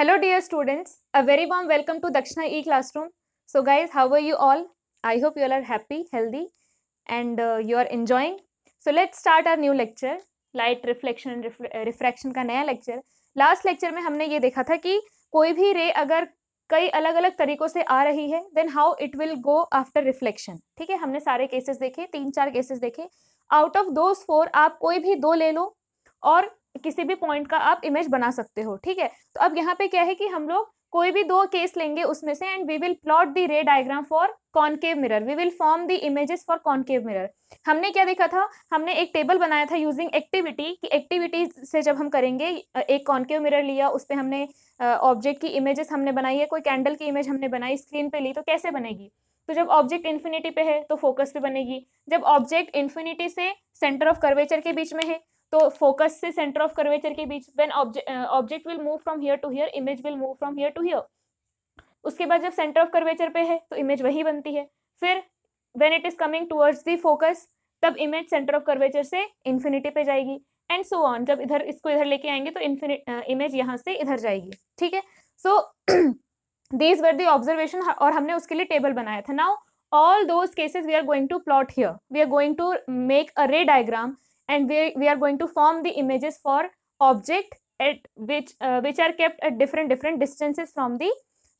Hello dear students, a very warm welcome to Dakshina E-Classroom. So guys, how are you all? I hope you all are happy, healthy and you are enjoying. So let's start our new lecture, light reflection and refraction का नया lecture. Last lecture में हमने ये देखा था कि कोई भी रे अगर कई अलग अलग तरीकों से आ रही है then how it will go after reflection. ठीक है, हमने सारे केसेस देखे, 3-4 केसेस देखे. आउट ऑफ दोज 4 आप कोई भी 2 ले लो और किसी भी पॉइंट का आप इमेज बना सकते हो. ठीक है, तो अब यहाँ पे क्या है कि हम लोग कोई भी 2 केस लेंगे उसमें से and we will plot the ray diagram for concave mirror. We will form the images for concave mirror. हमने क्या देखा था, हमने एक टेबल बनाया था यूजिंग एक्टिविटी कि एक्टिविटी से जब हम करेंगे, एक कॉनकेव मिरर लिया, उस पर हमने ऑब्जेक्ट की इमेजेस हमने बनाई है, कोई कैंडल की इमेज हमने बनाई, स्क्रीन पे ली, तो कैसे बनेगी. तो जब ऑब्जेक्ट इन्फिनिटी पे है तो फोकस पे बनेगी. जब ऑब्जेक्ट इन्फिनिटी से सेंटर ऑफ कर्वेचर के बीच में है तो फोकस से सेंटर ऑफ कर्वेचर के बीच. When object will move from here to here, image will move from here to here. उसके बाद जब सेंटर ऑफ कर्वेचर पे है तो इमेज वही बनती है. फिर when it is coming towards the focus, तब इमेज सेंटर ऑफ कर्वेचर से इन्फिनिटी पे जाएगी एंड सो ऑन. जब इधर इसको इधर लेके आएंगे तो इमेज यहाँ से इधर जाएगी. ठीक है, so these were the observation और हमने उसके लिए टेबल बनाया था. Now all those cases we are going to plot here. We are going to make a ray diagram and we are going to form the images for object at which are kept at different distances from the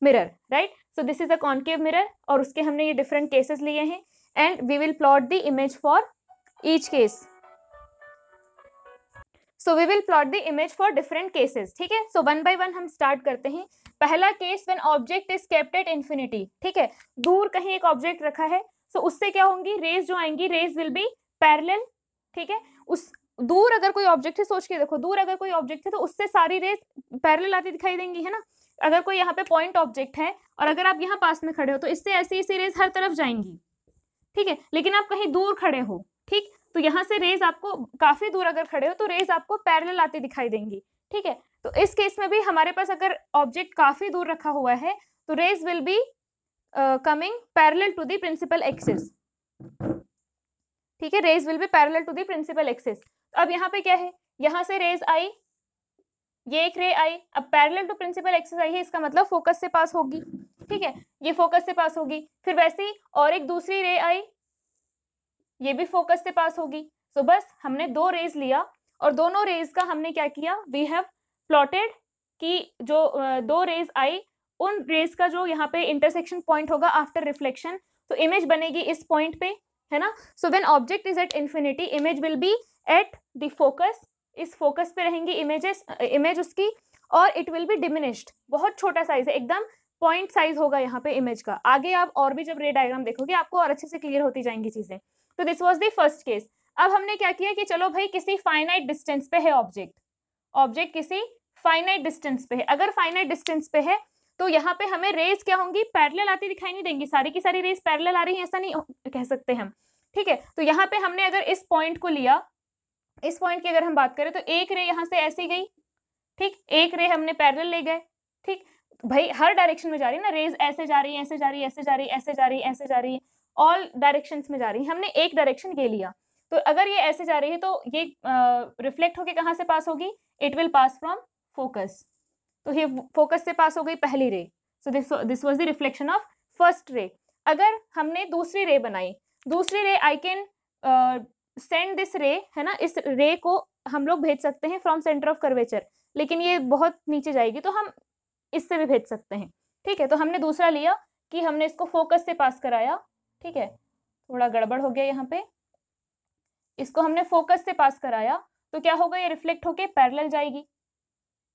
mirror, right? So this is a concave mirror और उसके हमने ये different cases लिए हैं and we will plot the image for each case. So we will plot the image for different cases. ठीक है, so one by one हम start करते हैं. पहला case when object is kept at infinity. ठीक है, दूर कहीं एक ऑब्जेक्ट रखा है, so उससे क्या होंगी, रेज जो आएंगी, रेज विल बी पैरेलल. ठीक है, उस दूर अगर कोई ऑब्जेक्ट है, सोच के देखो, दूर अगर कोई ऑब्जेक्ट है तो उससे सारी रेज पैरेलल आती दिखाई देंगी, है ना. अगर कोई यहाँ पे पॉइंट ऑब्जेक्ट है और अगर आप यहाँ पास में खड़े हो तो इससे ऐसी रेज हर तरफ जाएंगी. ठीक है, लेकिन आप कहीं दूर खड़े हो, ठीक, तो यहाँ से रेज आपको काफी दूर अगर खड़े हो तो रेज आपको पैरेलल आती दिखाई देंगी. ठीक है, तो इस केस में भी हमारे पास अगर ऑब्जेक्ट काफी दूर रखा हुआ है तो rays will be coming parallel to the principal axis. ठीक है, rays will be parallel to the principal axis. अब यहाँ पे क्या है, यहाँ से रेज आई, ये एक रे आई, अब पैरेलल टू प्रिंसिपल एक्सिस आई है, इसका मतलब फोकस से पास होगी. ठीक है, ये फोकस से पास होगी. फिर वैसे ही और एक दूसरी रे आई, ये भी फोकस से पास होगी. सो बस हमने 2 रेज लिया और दोनों रेज का हमने क्या किया, वी हैव प्लॉटेड कि जो 2 रेज आई, उन रेज का जो यहाँ पे इंटरसेक्शन पॉइंट होगा आफ्टर रिफ्लेक्शन, तो इमेज बनेगी इस पॉइंट पे, है ना. So when object is at infinity, image will be at the focus. इस फोकस पे रहेंगी इमेज उसकी, और इट विल बी डिमिनिश्ड. बहुत छोटा साइज है, एकदम पॉइंट साइज होगा यहाँ पे इमेज का. आगे आप और भी जब रे डायग्राम देखोगे आपको और अच्छे से क्लियर होती जाएंगी चीजें. तो this was the first case. अब हमने क्या किया कि चलो भाई किसी फाइनाइट डिस्टेंस पे है ऑब्जेक्ट किसी फाइनाइट डिस्टेंस पे है. अगर फाइनाइट डिस्टेंस पे है तो यहाँ पे हमें रेज क्या होंगी, पैरेलल आती दिखाई नहीं देंगी. सारी की सारी रेज पैरेलल आ रही है ऐसा नहीं कह सकते हम. ठीक है, तो यहाँ पे हमने अगर इस पॉइंट को लिया, इस पॉइंट की अगर हम बात करें तो एक रे यहाँ से ऐसी गई, ठीक, एक रे हमने पैरेलल ले गए. ठीक, भाई हर डायरेक्शन में जा रही है ना, रेज ऐसे जा रही है, ऐसे जा रही है, ऐसे जा रही है, ऐसे जा रही है, ऐसे जा रही है, ऑल डायरेक्शंस में जा रही है. हमने एक डायरेक्शन ये लिया, तो अगर ये ऐसे जा रही है तो ये रिफ्लेक्ट होके कहाँ से पास होगी, it will pass from focus. तो ये फोकस से पास हो गई पहली रे. So this was the reflection of first ray. अगर हमने दूसरी रे बनाई, दूसरी रे आई कैन सेंड दिस रे, है ना, इस रे को हम लोग भेज सकते हैं फ्रॉम सेंटर ऑफ कर्वेचर, लेकिन ये बहुत नीचे जाएगी तो हम इससे भी भेज सकते हैं. ठीक है, तो हमने दूसरा लिया कि हमने इसको फोकस से पास कराया. ठीक है, थोड़ा गड़बड़ हो गया यहाँ पे, इसको हमने फोकस से पास कराया तो क्या होगा, ये रिफ्लेक्ट होके पैरेलल जाएगी.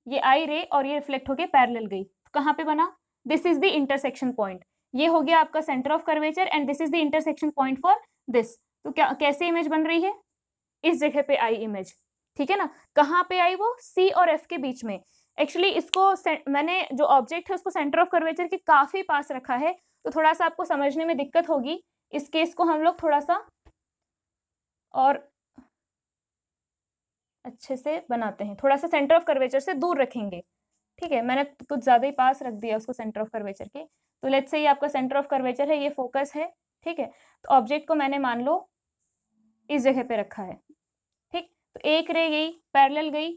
ये आई रे और ये रिफ्लेक्ट होके पैरेलल गई, तो कहाँ पे बना, this is the intersection point. ये हो गया आपका centre of curvature and this is the intersection point for this. तो क्या कैसे इमेज बन रही है, इस जगह पे आई इमेज. ठीक है ना, कहाँ पे आई, वो सी और एफ के बीच में. एक्चुअली इसको मैंने जो ऑब्जेक्ट है उसको सेंटर ऑफ कर्वेचर के काफी पास रखा है, तो थोड़ा सा आपको समझने में दिक्कत होगी. इस केस को हम लोग थोड़ा सा और अच्छे से बनाते हैं, थोड़ा सा सेंटर ऑफ कर्वेचर से दूर रखेंगे. ठीक है, मैंने कुछ ज्यादा ही पास रख दिया उसको सेंटर ऑफ कर्वेचर के. तो लेट्स से ये आपका सेंटर ऑफ कर्वेचर है, ये फोकस है. ठीक है, तो ऑब्जेक्ट को मैंने मान लो इस जगह पे रखा है. ठीक, तो एक रे गई पैरेलल गई.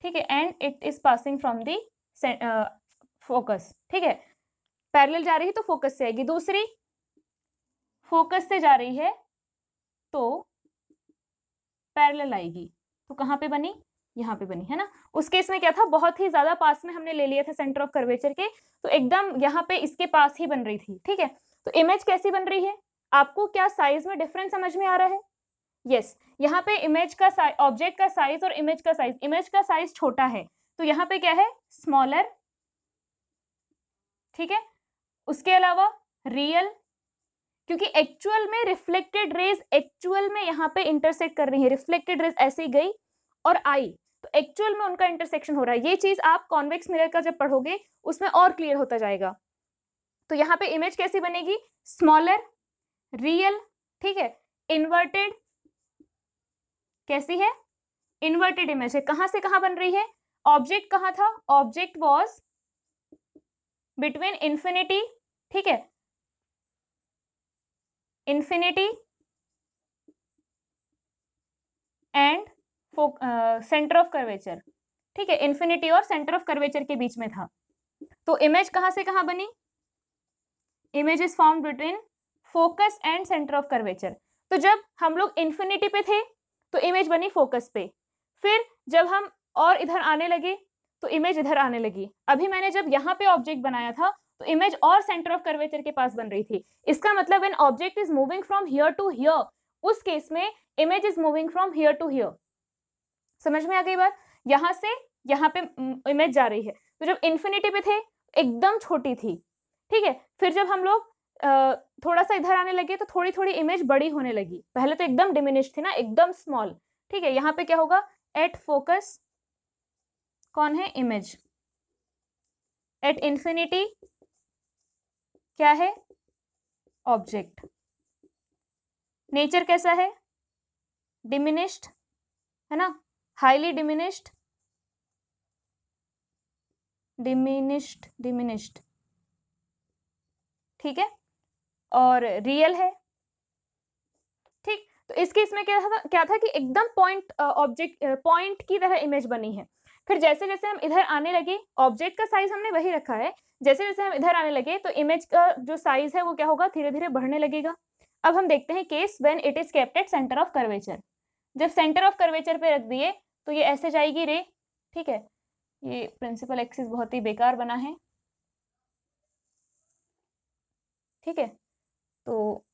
ठीक है, and it is passing from the focus, ठीक है, पैरेलल जा रही है तो फोकस से आएगी। दूसरी फोकस से जा रही है तो पैरेलल आएगी, तो कहाँ पे बनी, यहाँ पे बनी, है ना। उस केस में क्या था, बहुत ही ज्यादा पास में हमने ले लिया था सेंटर ऑफ कर्वेचर के, तो एकदम यहाँ पे इसके पास ही बन रही थी, ठीक है। तो इमेज कैसी बन रही है, आपको क्या साइज में डिफरेंस समझ में आ रहा है? यस, यहाँ पे इमेज का साइज, ऑब्जेक्ट का साइज और इमेज का साइज, इमेज का साइज छोटा है तो यहाँ पे क्या है, स्मॉलर, ठीक है। उसके अलावा रियल, क्योंकि एक्चुअल में रिफ्लेक्टेड रेज एक्चुअल में यहाँ पे इंटरसेक्ट कर रही है, रिफ्लेक्टेड रेज ऐसे गई और आई, तो एक्चुअल में उनका इंटरसेक्शन हो रहा है। ये चीज आप कॉन्वेक्स मिरर का जब पढ़ोगे उसमें और क्लियर होता जाएगा। तो यहाँ पे इमेज कैसी बनेगी, स्मॉलर, रियल, ठीक है, इन्वर्टेड, कैसी है, इन्वर्टेड इमेज है। कहां से कहां बन रही है, ऑब्जेक्ट कहां था, ऑब्जेक्ट वॉज बिटवीन इंफिनिटी, ठीक है, infinity and centre of curvature, ठीक है, इंफिनिटी और सेंटर ऑफ कर्वेचर के बीच में था। तो इमेज कहां से कहां बनी, image is formed between focus and centre of curvature. तो जब हम लोग इंफिनिटी पे थे तो इमेज बनी फोकस पे, फिर जब हम और इधर आने लगे तो इमेज इधर आने लगी। अभी मैंने जब यहाँ पे ऑब्जेक्ट बनाया था तो इमेज और सेंटर ऑफ कर्वेचर के पास बन रही थी। इसका मतलब when object is moving from here to here, उस केस में image is moving from here to here. समझ में आ गई बात, यहाँ से यहाँ पे इमेज जा रही है। तो जब इंफिनिटी पे थे एकदम छोटी थी, ठीक है, फिर जब हम लोग थोड़ा सा इधर आने लगे तो थोड़ी थोड़ी इमेज बड़ी होने लगी। पहले तो एकदम डिमिनिश थी ना, एकदम स्मॉल, ठीक है। यहाँ पे क्या होगा, एट फोकस कौन है, इमेज, एट इंफिनिटी क्या है, ऑब्जेक्ट। नेचर कैसा है, डिमिनिश्ड, है ना, हाईली डिमिनिश्ड, डिमिनिश्ड, ठीक है, और रियल है, ठीक। तो इस केस में क्या था कि एकदम पॉइंट ऑब्जेक्ट पॉइंट की तरह इमेज बनी है। फिर जैसे जैसे हम इधर आने लगे, ऑब्जेक्ट का साइज हमने वही रखा है, जैसे जैसे हम इधर आने लगे तो इमेज का जो साइज है वो क्या होगा, धीरे धीरे बढ़ने लगेगा। अब हम देखते हैं case when it is kept at centre of curvature. जब सेंटर ऑफ कर्वेचर पे रख दिए तो ये ऐसे जाएगी रे, ठीक है। ये प्रिंसिपल एक्सिस बहुत ही बेकार बना है, ठीक है। तो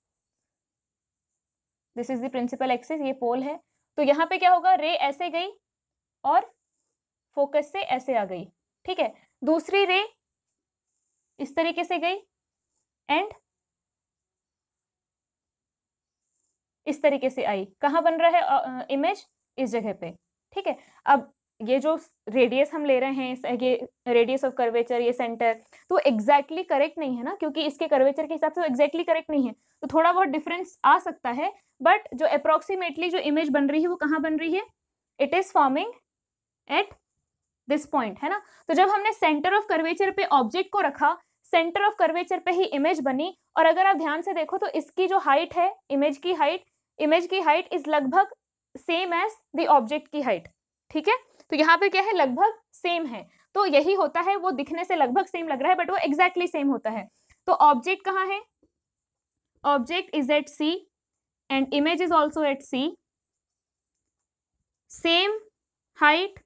this is the principal axis, ये पोल है। तो यहाँ पे क्या होगा, रे ऐसे गई और फोकस से ऐसे आ गई, ठीक है। दूसरी रे इस तरीके से गई एंड इस तरीके से आई। कहाँ बन रहा है इमेज, इस जगह पे, ठीक है। अब ये जो रेडियस हम ले रहे हैं, ये रेडियस ऑफ कर्वेचर, ये सेंटर, तो एग्जैक्टली करेक्ट नहीं है ना, क्योंकि इसके कर्वेचर के हिसाब से एग्जैक्टली करेक्ट नहीं है, तो थोड़ा बहुत डिफरेंस आ सकता है, बट जो अप्रोक्सीमेटली जो इमेज बन रही है वो कहाँ बन रही है, it is forming at this point, है ना। तो जब हमने सेंटर ऑफ कर्वेचर पे ऑब्जेक्ट को रखा, सेंटर ऑफ कर्वेचर पे ही इमेज बनी। और अगर आप ध्यान से देखो तो इसकी जो हाइट है, इमेज की हाइट इज लगभग सेम एज द ऑब्जेक्ट की हाइट, ठीक है। तो यहाँ पे क्या है, लगभग सेम है। तो यही होता है, वो दिखने से लगभग सेम लग रहा है बट वो एग्जैक्टली सेम होता है। तो ऑब्जेक्ट कहाँ है, object is at C and image is also at C, same height,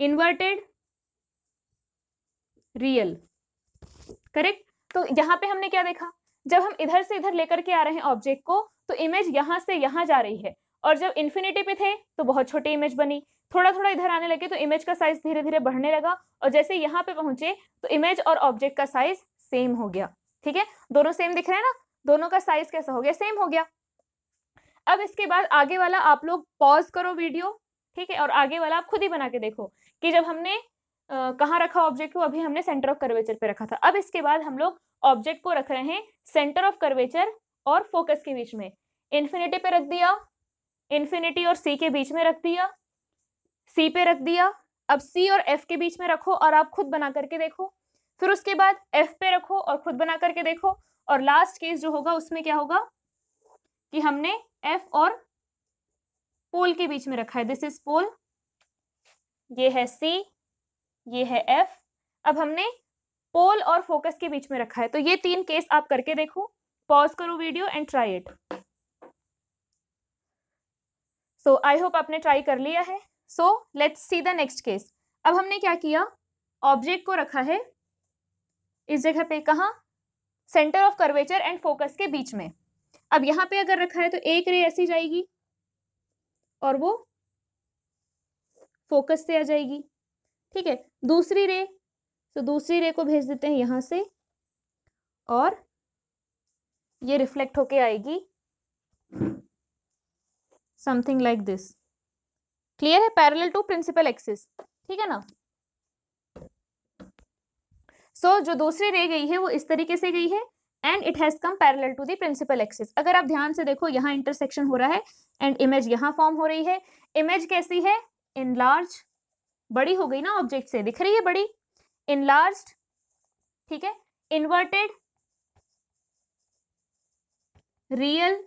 inverted, real, correct. तो यहाँ पे हमने क्या देखा, जब हम इधर से इधर लेकर के आ रहे हैं ऑब्जेक्ट को तो इमेज यहाँ से यहाँ जा रही है, और जब इन्फिनिटी पे थे तो बहुत छोटी इमेज बनी, थोड़ा थोड़ा इधर आने लगे तो इमेज का साइज धीरे धीरे बढ़ने लगा, और जैसे यहाँ पे पहुंचे तो इमेज और ऑब्जेक्ट का साइज सेम हो गया, ठीक है। दोनों सेम दिख रहे हैं ना, दोनों का साइज कैसा हो गया, सेम हो गया। अब इसके बाद आगे वाला आप लोग पॉज करो वीडियो, ठीक है, और आगे वाला आप खुद ही बना के देखो कि जब हमने कहाँ रखा ऑब्जेक्ट को, अभी हमने सेंटर ऑफ कर्वेचर पे रखा था। अब इसके बाद हम लोग ऑब्जेक्ट को रख रहे हैं सेंटर ऑफ कर्वेचर और फोकस के बीच में, इन्फिनिटी पे रख दिया, इन्फिनिटी और सी के बीच में रख दिया, सी पे रख दिया। अब सी और एफ के बीच में रखो और आप खुद बना करके देखो, फिर उसके बाद एफ पे रखो और खुद बना करके देखो, और लास्ट केस जो होगा उसमें क्या होगा कि हमने एफ और पोल के बीच में रखा है, दिस इज पोल, ये है C, ये है F। अब हमने पोल और फोकस के बीच में रखा है। तो ये 3 केस आप करके देखो, पॉज करो video and try it. So I hope आपने ट्राई कर लिया है। So let's see the next case. अब हमने क्या किया, ऑब्जेक्ट को रखा है इस जगह पे, कहाँ, centre of curvature and focus के बीच में। अब यहाँ पे अगर रखा है तो एक रे ऐसी जाएगी और वो फोकस से आ जाएगी, ठीक है। दूसरी रे, तो दूसरी रे को भेज देते हैं यहाँ से और ये रिफ्लेक्ट होके आएगी समथिंग लाइक दिस। क्लियर है, पैरेलल टू प्रिंसिपल एक्सिस, ठीक है ना। सो जो दूसरी रे गई है वो इस तरीके से गई है and it has come parallel to the principal axis. अगर आप ध्यान से देखो यहाँ इंटरसेक्शन हो रहा है एंड इमेज यहाँ फॉर्म हो रही है। इमेज कैसी है, इनलार्ज, बड़ी हो गई ना ऑब्जेक्ट से, दिख रही है बड़ी, इनलार्ज्ड, ठीक है। इन्वर्टेड, रियल,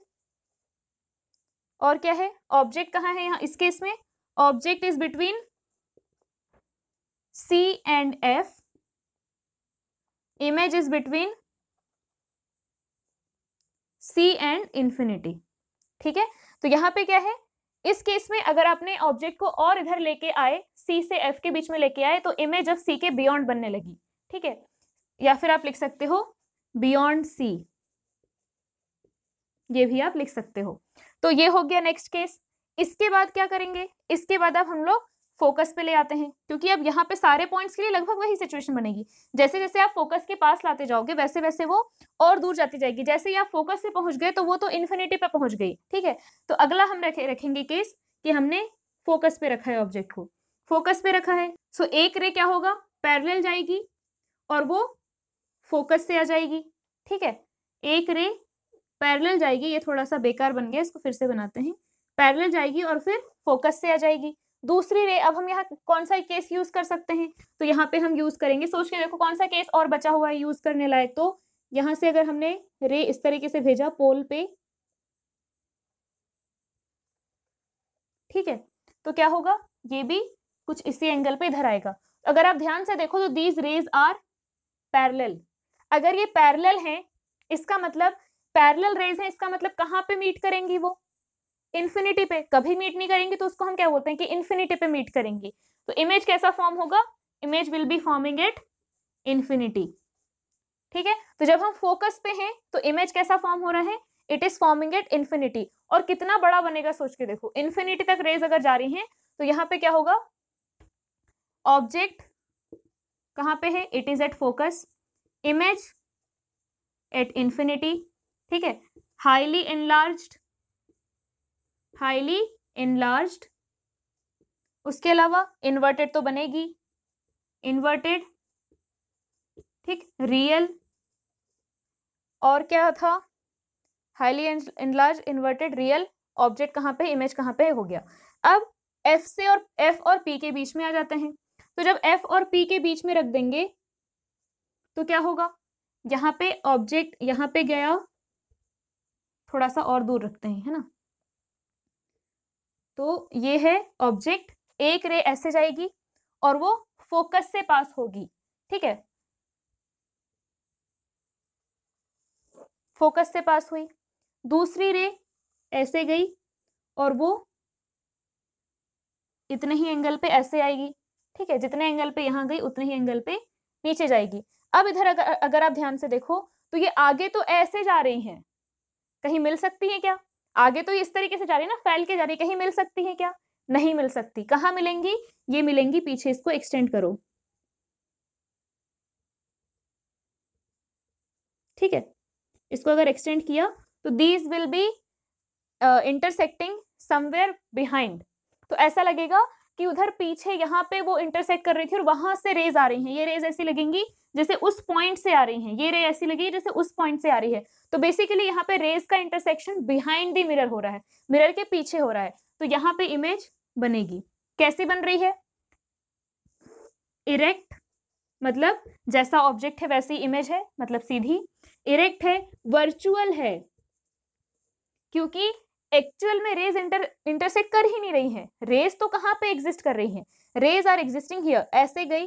और क्या है, ऑब्जेक्ट कहाँ है यहाँ इस केस में, object is between C and F, image is between C and infinity, ठीक है। तो यहाँ पे क्या है, इस केस में अगर आपने ऑब्जेक्ट को और इधर लेके आए, C से F के बीच में लेके आए, तो इमेज अब C के बियॉन्ड बनने लगी, ठीक है। या फिर आप लिख सकते हो बियॉन्ड C, ये भी आप लिख सकते हो। तो ये हो गया नेक्स्ट केस। इसके बाद क्या करेंगे, इसके बाद अब हम लोग फोकस पे ले आते हैं, क्योंकि अब यहाँ पे सारे पॉइंट्स के लिए लगभग वही सिचुएशन बनेगी। जैसे जैसे आप फोकस के पास लाते जाओगे वैसे वैसे वो और दूर जाती जाएगी। जैसे ही आप फोकस से पहुंच गए तो वो तो इन्फिनिटी पे पहुंच गई, ठीक है। तो अगला हम रखेंगे केस कि हमने फोकस पे रखा है, ऑब्जेक्ट को फोकस पे रखा है। सो एक रे क्या होगा, पैरेलल जाएगी और वो फोकस से आ जाएगी, ठीक है। एक रे पैरेलल जाएगी, ये थोड़ा सा बेकार बन गया, इसको फिर से बनाते हैं। पैरेलल जाएगी और फिर फोकस से आ जाएगी। दूसरी रे, अब हम यहाँ कौन सा केस यूज कर सकते हैं, तो यहाँ पे हम यूज करेंगे, सोच के देखो कौन सा केस और बचा हुआ है यूज करने लायक। तो यहाँ से अगर हमने रे इस तरीके से भेजा पोल पे, ठीक है, तो क्या होगा, ये भी कुछ इसी एंगल पे इधर आएगा। अगर आप ध्यान से देखो तो दीज रेज आर पैरेलल। अगर ये पैरेलल है, इसका मतलब पैरेलल रेज है, इसका मतलब कहाँ पे मीट करेंगी, वो इन्फिनिटी पे। कभी मीट नहीं करेंगे तो उसको हम क्या बोलते हैं कि इन्फिनिटी पे मीट करेंगी। तो इमेज कैसा फॉर्म होगा, image will be forming at infinity, ठीक है। तो जब हम फोकस पे हैं तो इमेज कैसा फॉर्म हो रहा है, it is forming at infinity. और कितना बड़ा बनेगा सोच के देखो, इन्फिनिटी तक रेज अगर जा रही हैं तो यहाँ पे क्या होगा, ऑब्जेक्ट कहाँ पे है, it is at focus, image at infinity, ठीक है। हाईली इनलार्ज्ड, उसके अलावा इन्वर्टेड तो बनेगी, इन्वर्टेड, ठीक, रियल, और क्या था, highly enlarge, inverted, real, object कहाँ पे, इमेज कहाँ पे, हो गया। अब F और P के बीच में आ जाते हैं। तो जब F और P के बीच में रख देंगे तो क्या होगा, यहाँ पे ऑब्जेक्ट यहाँ पे गया, थोड़ा सा और दूर रखते हैं, है ना। तो ये है ऑब्जेक्ट, एक रे ऐसे जाएगी और वो फोकस से पास होगी, ठीक है, फोकस से पास हुई। दूसरी रे ऐसे गई और वो इतने ही एंगल पे ऐसे आएगी, ठीक है, जितने एंगल पे यहाँ गई उतने ही एंगल पे नीचे जाएगी। अब इधर अगर आप ध्यान से देखो तो ये आगे तो ऐसे जा रही हैं, कहीं मिल सकती है क्या, आगे तो इस तरीके से जा रही है ना, फैल के जा रही है, कहीं मिल सकती है क्या, नहीं मिल सकती। कहाँ मिलेंगी, ये मिलेंगी पीछे, इसको एक्सटेंड करो, ठीक है। इसको अगर एक्सटेंड किया तो these will be intersecting somewhere behind. तो ऐसा लगेगा कि उधर पीछे यहाँ पे वो इंटरसेक्ट कर रही थी और वहां से रेज आ रही हैं। ये रेज ऐसी लगेंगी जैसे उस पॉइंट से आ रही हैं, ये रे ऐसी लगी जैसे उस पॉइंट से आ रही है। तो बेसिकली यहाँ पे रेज का इंटरसेक्शन बिहाइंड द मिरर हो रहा है, मिरर के पीछे हो रहा है। तो यहाँ पे इमेज बनेगी, कैसी बन रही है, इरेक्ट, मतलब जैसा ऑब्जेक्ट है वैसी इमेज है, मतलब सीधी। इरेक्ट है, वर्चुअल है, क्योंकि एक्चुअल में रेज इंटरसेक्ट कर ही नहीं रही है। रेज तो कहाँ पे एग्जिस्ट कर रही है, रेज आर एग्जिस्टिंग हियर, ऐसे गई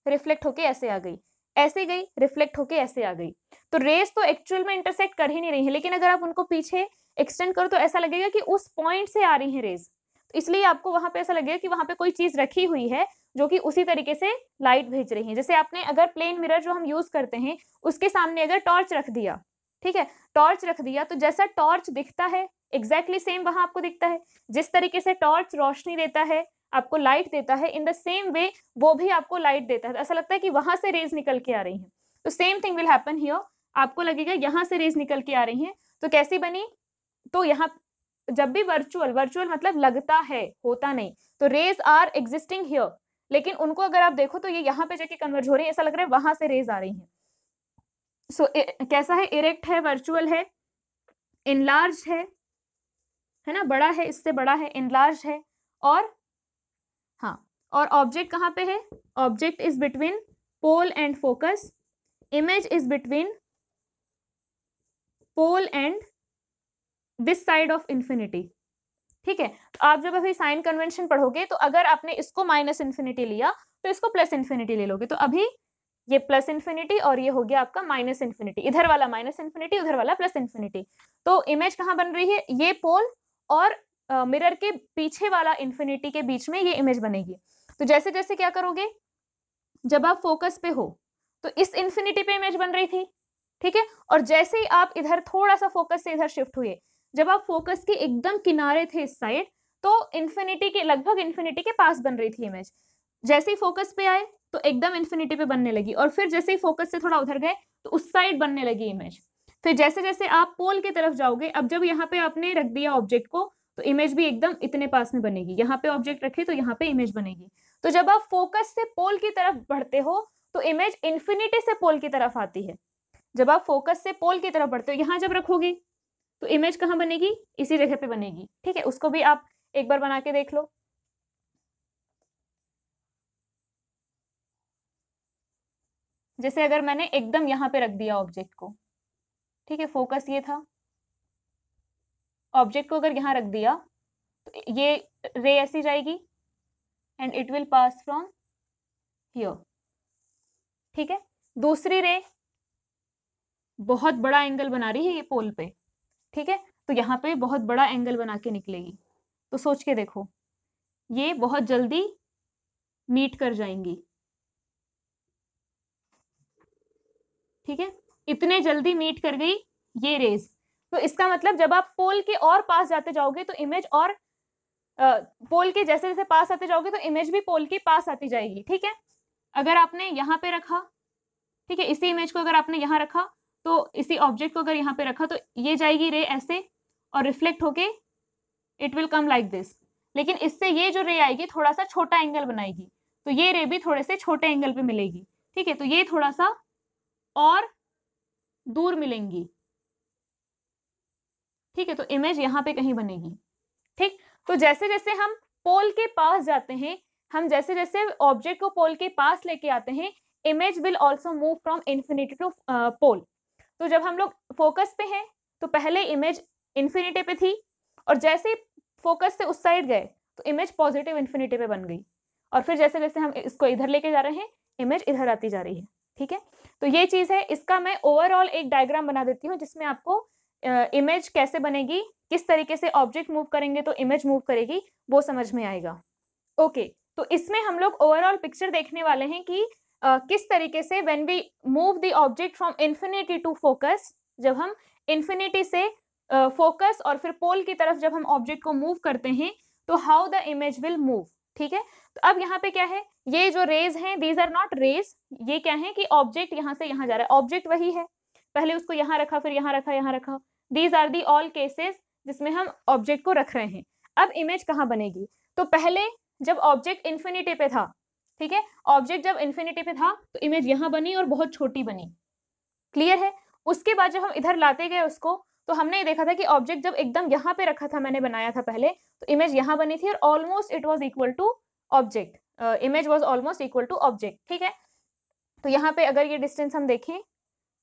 रिफ्लेक्ट होके ऐसे आ गई, ऐसे गई रिफ्लेक्ट होके ऐसे आ गई, तो रेज तो एक्चुअल में इंटरसेक्ट कर ही नहीं रही है। लेकिन अगर आप उनको पीछे एक्सटेंड करो तो ऐसा लगेगा कि उस पॉइंट से आ रही है रेज, तो इसलिए आपको वहां पे ऐसा लगेगा कि वहां पे कोई चीज रखी हुई है जो कि उसी तरीके से लाइट भेज रही है। जैसे आपने अगर प्लेन मिरर जो हम यूज करते हैं उसके सामने अगर टॉर्च रख दिया, ठीक है, टॉर्च रख दिया, तो जैसा टॉर्च दिखता है एग्जैक्टली सेम वहां आपको दिखता है। जिस तरीके से टॉर्च रोशनी देता है, आपको लाइट देता है, इन द सेम वे वो भी आपको लाइट देता है। ऐसा लगता है कि वहां से रेज निकल के आ रही है। तो same thing will happen here, आपको लगेगा यहाँ से रेज निकल के आ रही है। तो कैसी बनी, तो यहाँ जब भी वर्चुअल, वर्चुअल मतलब लगता है, होता नहीं, तो रेज आर एग्जिस्टिंग हियर, लेकिन उनको अगर आप देखो तो ये यहाँ पे जाके कन्वर्ज हो रही है, ऐसा लग रहा है वहां से रेज आ रही है। सो कैसा है, इरेक्ट है, वर्चुअल है, इनलार्ज है ना, बड़ा है, इससे बड़ा है, इनलार्ज है, और हाँ, और ऑब्जेक्ट कहाँ पे है, object is between pole and focus, image is between pole and this side of infinity. ठीक है, तो आप जब अभी साइन कन्वेंशन पढ़ोगे तो अगर आपने इसको माइनस इन्फिनिटी लिया तो इसको प्लस इन्फिनिटी ले लोगे। तो अभी ये प्लस इन्फिनिटी और ये हो गया आपका माइनस इन्फिनिटी, इधर वाला माइनस इन्फिनिटी, उधर वाला प्लस इन्फिनिटी। तो इमेज कहाँ बन रही है, ये पोल और मिरर के पीछे वाला इन्फिनिटी के बीच में ये इमेज बनेगी। तो जैसे जैसे क्या करोगे, जब आप फोकस पे हो तो इस इन्फिनिटी पे इमेज बन रही थी, ठीक है, और जैसे ही आप इधर थोड़ा सा फोकस से इधर शिफ्ट हुए, जब आप फोकस के एकदम किनारे थे इस साइड, तो इन्फिनिटी के लगभग इन्फिनिटी के पास बन रही थी इमेज। जैसे ही फोकस पे आए तो एकदम इन्फिनिटी पे बनने लगी, और फिर जैसे ही फोकस से थोड़ा उधर गए तो उस साइड बनने लगी इमेज। फिर जैसे जैसे आप पोल की तरफ जाओगे, अब जब यहाँ पे आपने रख दिया ऑब्जेक्ट को तो इमेज भी एकदम इतने पास में बनेगी, यहाँ पे ऑब्जेक्ट रखे तो यहाँ पे इमेज बनेगी। तो जब आप फोकस से पोल की तरफ बढ़ते हो तो इमेज इन्फिनिटी से पोल की तरफ आती है। जब आप फोकस से पोल की तरफ बढ़ते हो, यहाँ जब रखोगे तो इमेज कहाँ बनेगी, इसी जगह पे बनेगी। ठीक है, उसको भी आप एक बार बना के देख लो। जैसे अगर मैंने एकदम यहाँ पे रख दिया ऑब्जेक्ट को, ठीक है, फोकस ये था, ऑब्जेक्ट को अगर यहाँ रख दिया तो ये रे ऐसी जाएगी and it will pass from here. ठीक है, दूसरी रे बहुत बड़ा एंगल बना रही है ये पोल पे, ठीक है, तो यहाँ पे बहुत बड़ा एंगल बना के निकलेगी। तो सोच के देखो, ये बहुत जल्दी मीट कर जाएंगी। ठीक है, इतने जल्दी मीट कर गई ये रेज। तो इसका मतलब जब आप पोल के और पास जाते जाओगे तो इमेज और पोल के जैसे जैसे पास आते जाओगे तो इमेज भी पोल के पास आती जाएगी। ठीक है, अगर आपने यहाँ पे रखा, ठीक है, इसी इमेज को अगर आपने यहाँ रखा तो इसी ऑब्जेक्ट को अगर यहाँ पे रखा तो ये जाएगी रे ऐसे और रिफ्लेक्ट होके it will come like this. लेकिन इससे ये जो रे आएगी थोड़ा सा छोटा एंगल बनाएगी, तो ये रे भी थोड़े से छोटे एंगल पे मिलेगी। ठीक है, तो ये थोड़ा सा और दूर मिलेंगी। ठीक है, तो इमेज यहाँ पे कहीं बनेगी। ठीक, तो जैसे जैसे हम पोल के पास जाते हैं, हम जैसे जैसे ऑब्जेक्ट को पोल के पास लेके आते हैं, image will also move from infinity to pole. तो जब हम लोग फोकस पे हैं तो पहले इमेज इन्फिनिटी पे थी, और जैसे फोकस से उस साइड गए तो इमेज पॉजिटिव इन्फिनिटी पे बन गई, और फिर जैसे जैसे हम इसको इधर लेके जा रहे हैं इमेज इधर आती जा रही है। ठीक है, तो ये चीज है। इसका मैं ओवरऑल एक डायग्राम बना देती हूँ जिसमें आपको इमेज कैसे बनेगी, किस तरीके से ऑब्जेक्ट मूव करेंगे तो इमेज मूव करेगी, वो समझ में आएगा। ओके, तो इसमें हम लोग ओवरऑल पिक्चर देखने वाले हैं कि किस तरीके से when we move the object from infinity to focus, जब हम इन्फिनिटी से फोकस और फिर पोल की तरफ जब हम ऑब्जेक्ट को मूव करते हैं तो how the image will move. ठीक है, तो अब यहाँ पे क्या है, ये जो रेज हैं दीज आर नॉट रेज, ये क्या है कि ऑब्जेक्ट यहाँ से यहाँ जा रहा है, ऑब्जेक्ट वही है, पहले उसको यहाँ रखा फिर यहाँ रखा यहाँ रखा, these are the all cases जिसमें हम ऑब्जेक्ट को रख रहे हैं। अब इमेज कहाँ बनेगी, तो पहले जब ऑब्जेक्ट इन्फिनिटी पे था, ठीक है, ऑब्जेक्ट जब इन्फिनिटी पे था तो इमेज यहाँ बनी और बहुत छोटी बनी, क्लियर है। उसके बाद जब हम इधर लाते गए उसको तो हमने ये देखा था कि ऑब्जेक्ट जब एकदम यहाँ पे रखा था, मैंने बनाया था पहले, तो इमेज यहाँ बनी थी और almost it was equal to object, image was almost equal to object. ठीक है, तो यहाँ पे अगर ये डिस्टेंस हम देखें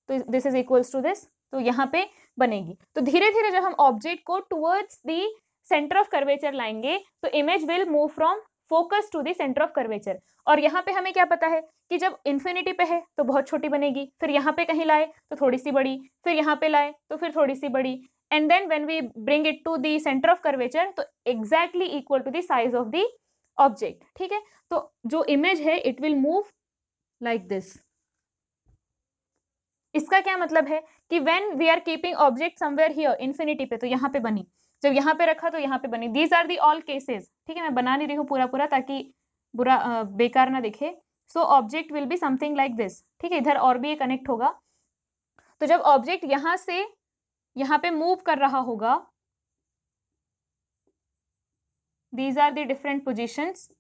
तो this is equals to this, तो यहाँ पे बनेगी। तो धीरे धीरे जब हम ऑब्जेक्ट को towards the centre of curvature लाएंगे तो image will move from focus to the centre of curvature. और यहाँ पे हमें क्या पता है कि जब इन्फिनिटी पे है तो बहुत छोटी बनेगी, फिर यहाँ पे कहीं लाए तो थोड़ी सी बड़ी, फिर यहाँ पे लाए तो फिर थोड़ी सी बड़ी, and then when we bring it to the centre of curvature तो exactly equal to the size of the object. ठीक है, तो जो इमेज है it will move like this. इसका क्या मतलब है कि when we are keeping object somewhere here infinity पे तो यहाँ पे बनी, जब यहाँ पे रखा तो यहाँ पे बनी। These are the all cases. ठीक है, मैं बना नहीं रही हूँ पूरा पूरा ताकि बुरा बेकार ना दिखे। So object will be something like this. ठीक है, इधर और भी ये कनेक्ट होगा। तो जब ऑब्जेक्ट यहाँ से यहाँ पे मूव कर रहा होगा, these are the different positions,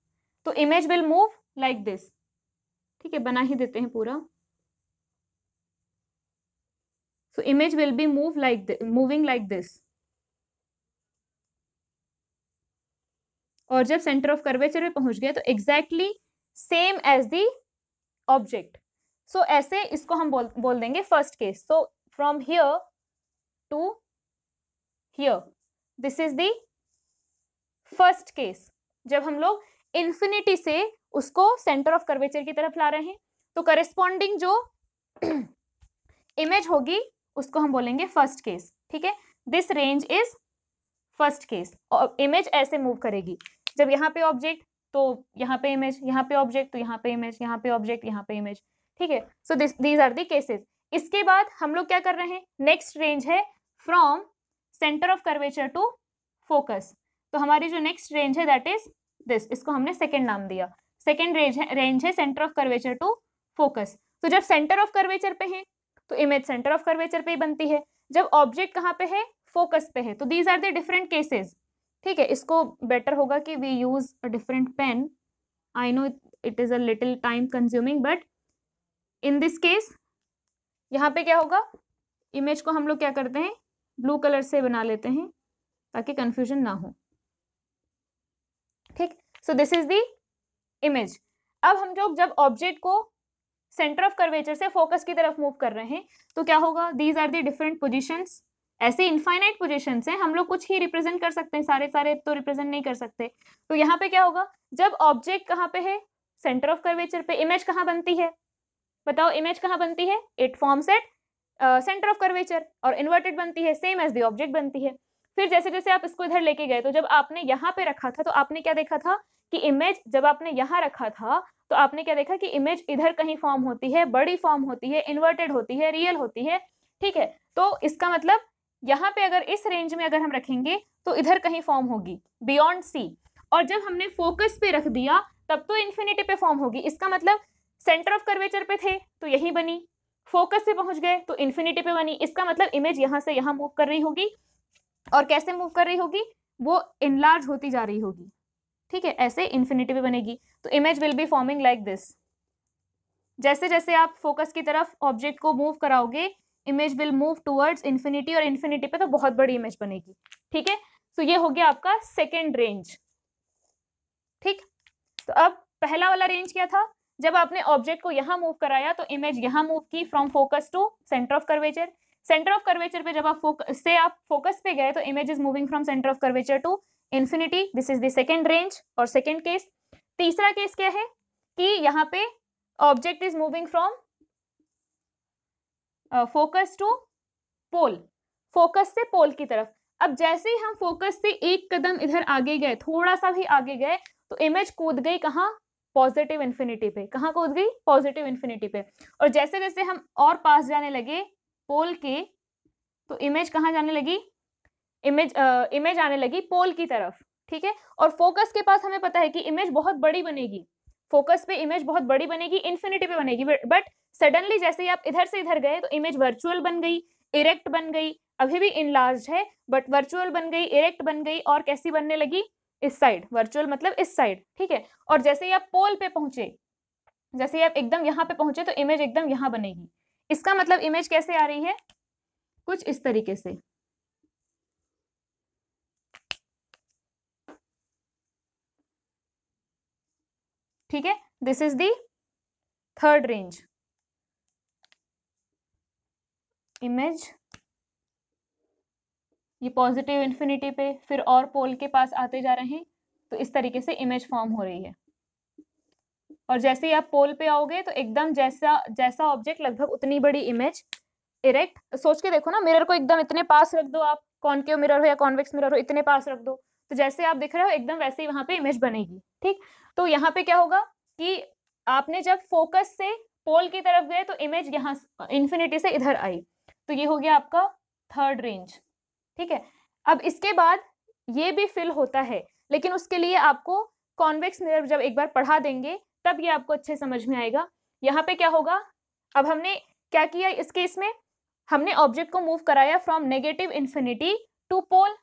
तो image will move like this. ठीक है, बना ही देते हैं पूरा। So image will be moving like this. और जब सेंटर ऑफ कर्वेचर पे पहुंच गया तो exactly same as the object. So ऐसे इसको हम बोल देंगे first case. So from here to here, this is the first case. जब हम लोग इन्फिनिटी से उसको सेंटर ऑफ कर्वेचर की तरफ ला रहे हैं तो करेस्पॉन्डिंग जो इमेज होगी उसको हम बोलेंगे फर्स्ट केस। ठीक है, this range is first case. और इमेज ऐसे मूव करेगी, जब यहाँ पे ऑब्जेक्ट तो यहाँ पे इमेज, यहाँ पे ऑब्जेक्ट तो यहाँ पे इमेज, यहाँ पे ऑब्जेक्ट यहाँ पे इमेज। ठीक है, so these are the cases. इसके बाद हम लोग क्या कर रहे हैं, नेक्स्ट रेंज है from centre of curvature to focus. तो हमारी जो नेक्स्ट रेंज है दैट इज दिस, इसको हमने सेकेंड नाम दिया। सेकेंड रेंज है centre of curvature to focus. तो जब सेंटर ऑफ कर्वेचर पे है तो इमेज सेंटर ऑफ कर्वेचर पे ही बनती है, जब ऑब्जेक्ट कहाँ पे है, फोकस पे है। तो these are the different cases. ठीक है, इसको बेटर होगा कि we use a different pen. I know it is a little time consuming, but in this case यहाँ पे क्या होगा, इमेज को हम लोग क्या करते हैं, ब्लू कलर से बना लेते हैं ताकि कंफ्यूजन ना हो। ठीक, so this is the image. अब हम लोग जब ऑब्जेक्ट को सेंटर ऑफ कर्वेचर से फोकस की तरफ मूव कर रहे हैं तो क्या होगा, these are the different positions. ऐसे इनफाइनाइट पोजीशंस हैं, हम लोग कुछ ही रिप्रेजेंट कर सकते हैं, सारे सारे तो रिप्रेजेंट नहीं कर सकते। तो यहाँ पे क्या होगा, जब ऑब्जेक्ट कहाँ पे है, सेंटर ऑफ कर्वेचर पे, इमेज कहाँ बनती है, बताओ इमेज कहाँ बनती है, it forms at centre of curvature, और इन्वर्टेड बनती है, सेम एज द ऑब्जेक्ट बनती है। फिर जैसे जैसे आप इसको इधर लेके गए तो जब आपने यहाँ पे रखा था तो आपने क्या देखा था कि इमेज, जब आपने यहाँ रखा था तो आपने क्या देखा कि इमेज इधर कहीं फॉर्म होती है, बड़ी फॉर्म होती है, इन्वर्टेड होती है, रियल होती है। ठीक है, तो इसका मतलब यहाँ पे अगर इस रेंज में अगर हम रखेंगे तो इधर कहीं फॉर्म होगी बियॉन्ड सी, और जब हमने फोकस पे रख दिया तब तो इन्फिनिटी पे फॉर्म होगी। इसका मतलब सेंटर ऑफ कर्वेचर पे थे तो यही बनी, फोकस पे पहुंच गए तो इन्फिनिटी पे बनी। इसका मतलब इमेज यहाँ से यहाँ मूव कर रही होगी, और कैसे मूव कर रही होगी, वो इनलार्ज होती जा रही होगी। ठीक है, ऐसे इन्फिनिटी पे बनेगी। तो image will be forming like this. जैसे जैसे आप फोकस की तरफ ऑब्जेक्ट को मूव कराओगे image will move towards infinity, और इन्फिनिटी पे तो बहुत बड़ी इमेज बनेगी। ठीक है, तो ये हो गया आपका सेकेंड रेंज। ठीक, तो अब पहला वाला रेंज क्या था, जब आपने ऑब्जेक्ट को यहां मूव कराया तो इमेज यहां मूव की from focus to centre of curvature. Centre of curvature पे जब आप फोकस पे गए तो image is moving from centre of curvature to infinity. This is the second range और सेकेंड केस। तीसरा केस क्या है कि यहाँ पे object is moving from focus to pole, focus से पोल की तरफ। अब जैसे ही हम फोकस से एक कदम इधर आगे गए, थोड़ा सा भी आगे गए, तो इमेज कूद गई कहाँ, पॉजिटिव इन्फिनिटी पे। कहाँ कूद गई, पॉजिटिव इन्फिनिटी पे। और जैसे जैसे हम और पास जाने लगे पोल के, तो इमेज कहाँ जाने लगी, इमेज आने लगी पोल की तरफ। ठीक है, और फोकस के पास हमें पता है कि इमेज बहुत बड़ी बनेगी, फोकस पे इमेज बहुत बड़ी बनेगी, इन्फिनिटी पे बनेगी। बट सडनली जैसे ही आप इधर से इधर गए तो इमेज वर्चुअल बन गई, इरेक्ट बन गई, अभी भी इनलार्ज है बट वर्चुअल बन गई, इरेक्ट बन गई, और कैसी बनने लगी, इस साइड, वर्चुअल मतलब इस साइड। ठीक है, और जैसे ही आप पोल पे पहुंचे, जैसे ही आप एकदम यहाँ पे पहुंचे तो इमेज एकदम यहाँ बनेगी। इसका मतलब इमेज कैसे आ रही है, कुछ इस तरीके से। ठीक है, this is the third range. Image ये पॉजिटिव इन्फिनिटी पे, फिर और पोल के पास आते जा रहे हैं, तो इस तरीके से इमेज फॉर्म हो रही है। और जैसे ही आप पोल पे आओगे तो एकदम जैसा ऑब्जेक्ट लगभग उतनी बड़ी इमेज इरेक्ट। सोच के देखो ना, मिरर को एकदम इतने पास रख दो आप, कॉनकेव मिरर हो या कॉन्वेक्स मिरर हो, इतने पास रख दो, तो जैसे आप दिख रहे हो एकदम वैसे ही वहां पे इमेज बनेगी। ठीक, तो यहाँ पे क्या होगा कि आपने जब फोकस से पोल की तरफ गए तो इमेज यहाँ इन्फिनिटी से इधर आई, तो ये हो गया आपका थर्ड रेंज। ठीक है, अब इसके बाद ये भी फिल होता है, लेकिन उसके लिए आपको कॉन्वेक्स मिरर जब एक बार पढ़ा देंगे तब ये आपको अच्छे समझ में आएगा। यहाँ पे क्या होगा, अब हमने क्या किया इस केस में, हमने ऑब्जेक्ट को मूव कराया फ्रॉम नेगेटिव इन्फिनिटी टू पोल।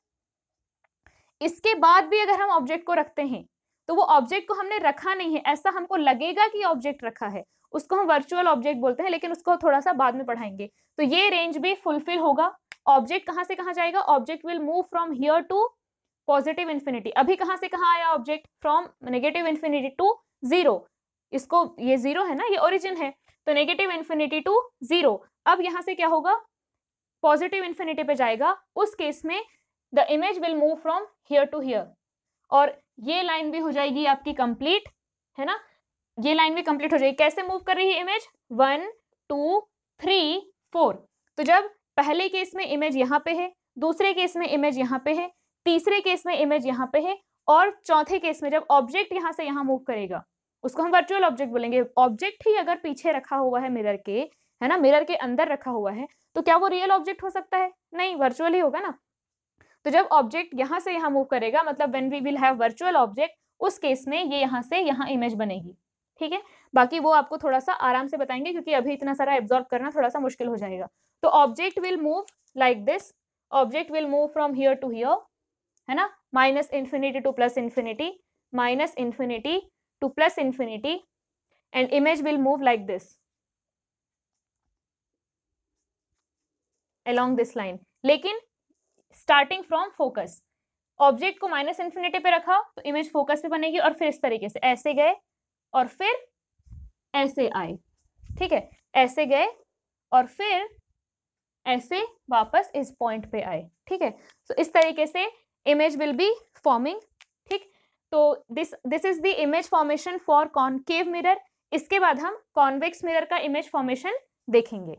इसके बाद भी अगर हम ऑब्जेक्ट को रखते हैं तो वो ऑब्जेक्ट को हमने रखा नहीं है, ऐसा हमको लगेगा कि ऑब्जेक्ट रखा है, उसको हम वर्चुअल ऑब्जेक्ट बोलते हैं, लेकिन उसको थोड़ा सा बाद में पढ़ाएंगे। तो ये रेंज भी फुलफिल होगा। ऑब्जेक्ट कहां से कहां जाएगा, object will move from here to positive infinity. अभी कहां से कहां आया object, from negative infinity to zero. इसको ये जीरो है ना, ये ओरिजिन है, तो नेगेटिव इन्फिनिटी टू जीरो। अब यहां से क्या होगा, पॉजिटिव इन्फिनिटी पे जाएगा, उस केस में the image will move from here to here, और ये लाइन भी हो जाएगी आपकी कंप्लीट, है ना, ये लाइन भी कंप्लीट हो जाएगी। कैसे मूव कर रही है इमेज, 1 2 3 4। तो जब पहले केस में इमेज यहाँ पे है, दूसरे केस में इमेज यहाँ पे है, तीसरे केस में इमेज यहाँ पे है, और चौथे केस में जब ऑब्जेक्ट यहाँ से यहाँ मूव करेगा उसको हम वर्चुअल ऑब्जेक्ट बोलेंगे। ऑब्जेक्ट ही अगर पीछे रखा हुआ है मिरर के, है ना, मिरर के अंदर रखा हुआ है, तो क्या वो रियल ऑब्जेक्ट हो सकता है, नहीं, वर्चुअल ही होगा ना। तो जब ऑब्जेक्ट यहाँ से यहाँ मूव करेगा, मतलब when we will have virtual object, उस केस में ये यहाँ से यहाँ इमेज बनेगी। ठीक है, बाकी वो आपको थोड़ा सा आराम से बताएंगे, क्योंकि अभी इतना सारा एब्जॉर्ब करना थोड़ा सा मुश्किल हो जाएगा। तो object will move like this, object will move from here to here, है ना, minus infinity to plus infinity, minus infinity to plus infinity, and image will move like this along this line। लेकिन starting from focus, object को minus infinity पे रखा तो image focus पे बनेगी, और फिर इस तरीके से ऐसे गए और फिर ऐसे आए। ठीक है, ऐसे गए और फिर ऐसे वापस इस पॉइंट पे आए। ठीक है, तो इस तरीके से इमेज विल बी फॉर्मिंग। ठीक, तो this is the image formation for concave mirror. इसके बाद हम कॉन्वेक्स मिरर का इमेज फॉर्मेशन देखेंगे।